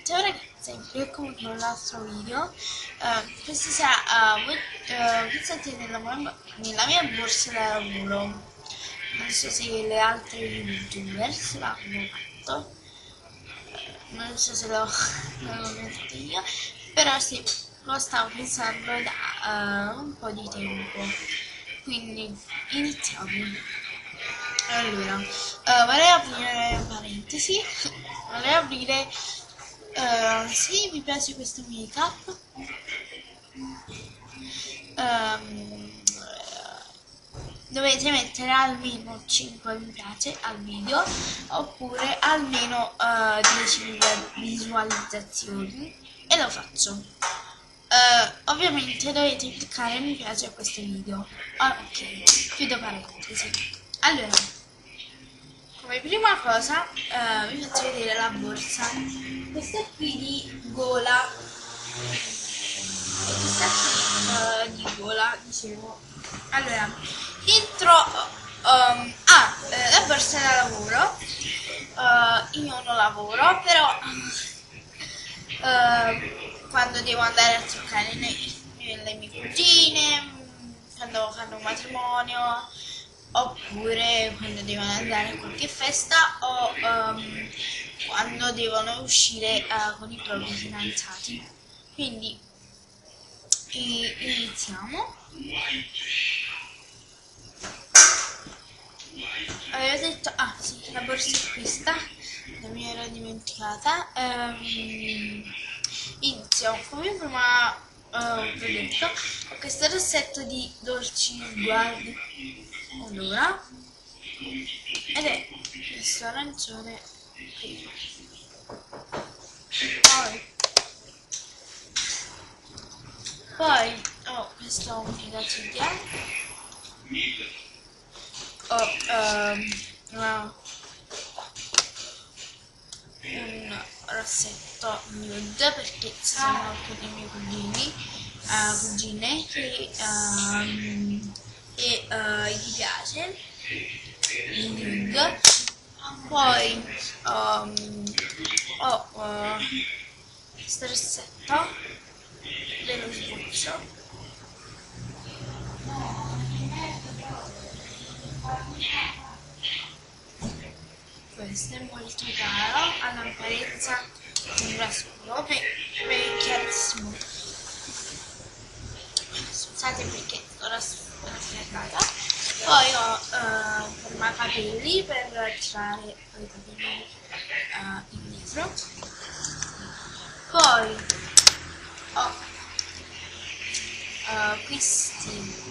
ciao ragazzi, sempre come con l'altro video. Questa sera questa è nella mia borsa da lavoro. Non so se le altre youtubers l'hanno fatto, non so se l'ho fatto io, però sì, lo stavo pensando da un po' di tempo. Quindi iniziamo. Allora, vorrei aprire parentesi, vorrei aprire se vi piace questo make up, dovete mettere almeno 5 mi piace al video oppure almeno 10 visualizzazioni e lo faccio. Ovviamente dovete cliccare mi piace a questo video. Ok, chiudo parentesi. Allora, come prima cosa vi faccio vedere la borsa. Questa è qui di Gola. E questa qui di Gola, dicevo. Allora, dentro la borsa da lavoro. Io non lavoro, però quando devo andare a toccare le mie cugine, quando fanno un matrimonio, oppure quando devono andare a qualche festa o quando devono uscire con i propri fidanzati. Quindi iniziamo. Avevo detto, sì, la borsa è questa, mi ero dimenticata. Inizio, come prima ho detto, ho questo rossetto di dolci guardi. Allora, ed è questo arancione qui. Poi ho questo piegacidia. Ho un rossetto nude perché ci sono alcuni dei miei cugine che gli piace il nude. Poi ho questo rossetto dello sboccio. Questo è molto caro, ha l'ampiezza di un scuro, è chiarissimo. Scusate perché sto raffreddata. Poi ho un fermacapelli per tirare i capelli indietro. Poi ho questi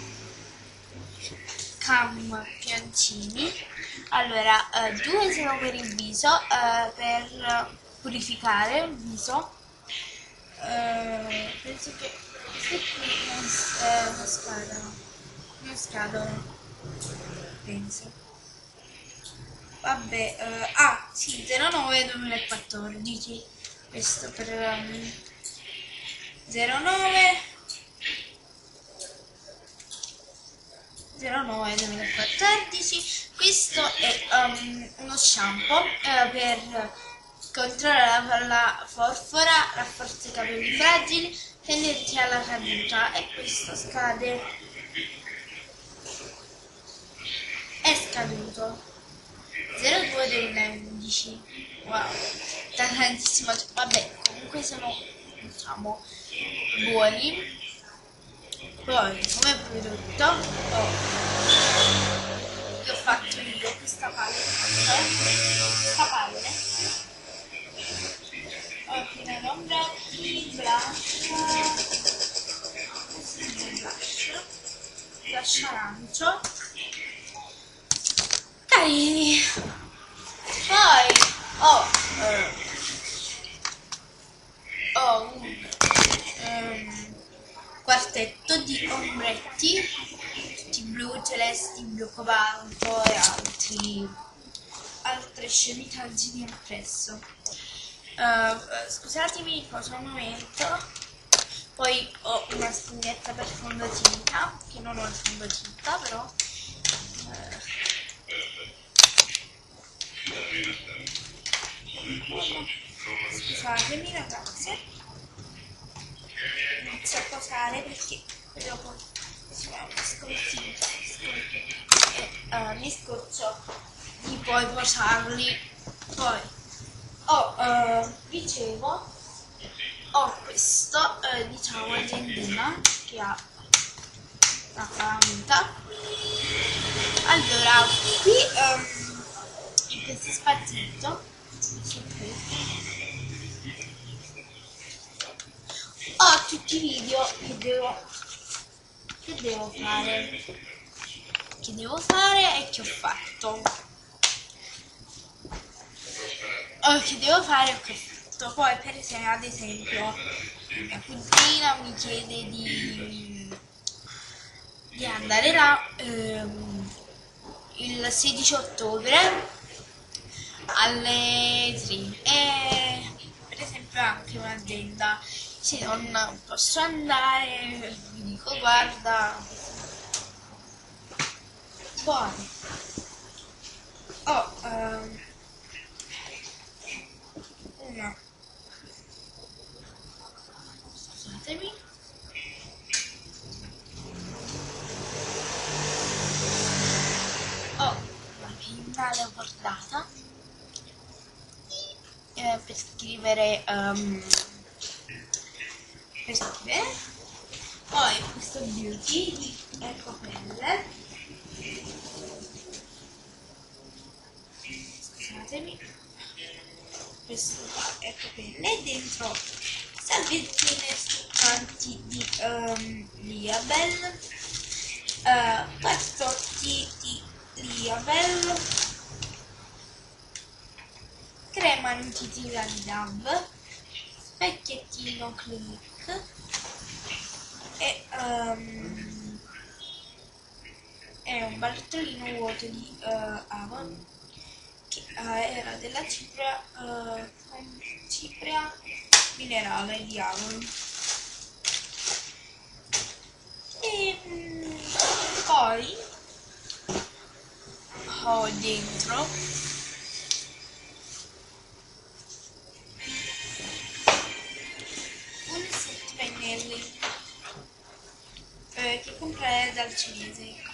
campioncini. Allora, 2 sono per il viso, per purificare il viso. Penso che queste qui non scadono, penso. Vabbè, sì, 09 2014, questo per 09 2014. Questo è uno shampoo per controllare la forfora, rafforza i capelli fragili, tendenti alla caduta, e questo è scaduto 02 2011. Wow, da tantissimo. Vabbè, comunque sono, diciamo, buoni. Poi come prodotto ho fatto io questa palla, ho fino ad ombretti, blush arancio, carini. Poi ho un quartetto di ombretti, tutti blu, celesti, blu cobalto e altre scemitaggini impresso. Scusatemi, cosa un momento. Poi ho una spugnetta per fondotinta, che non ho il fondotinta però. Scusatemi ragazze, inizio a posare perché dopo mi scoccio di poi posarli. Poi dicevo, ho questo diciamo agendina che ha una calamita. Allora qui in questo spazzetto ho tutti i video che devo fare e che ho fatto. Poi per esempio, ad esempio, mia cugina mi chiede di andare là il 16 ottobre alle 3 e per esempio anche un'azienda, se non posso andare mi dico guarda, poi scusatemi, ho la penna leopardata per scrivere, poi questo beauty di Ecopelle, scusatemi, questo qua Ecopelle, dentro salvettine struccanti di Liabel, quartotti di Liabel, crema nutritiva di Dove, specchiettino Clinique e un barattolino vuoto di Avon che era della cipria minerale di Avon. E poi ho dentro un set pennelli che comprai dal cinese.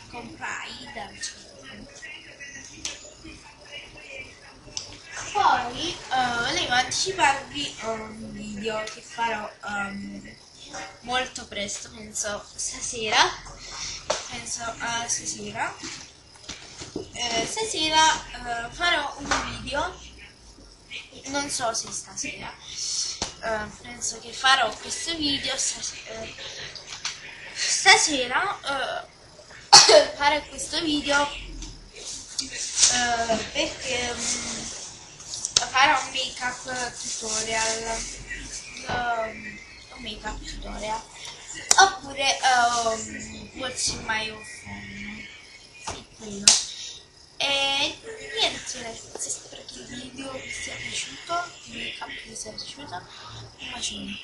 Poi volevo anticiparvi un video che farò molto presto, penso stasera. Stasera farò un video, non so se stasera, penso che farò questo video stasera fare questo video perché farò un make-up tutorial oppure what's in my phone, sì, quello. E niente ragazzi, spero che il video vi sia piaciuto, il make-up vi sia piaciuto. Un bacione.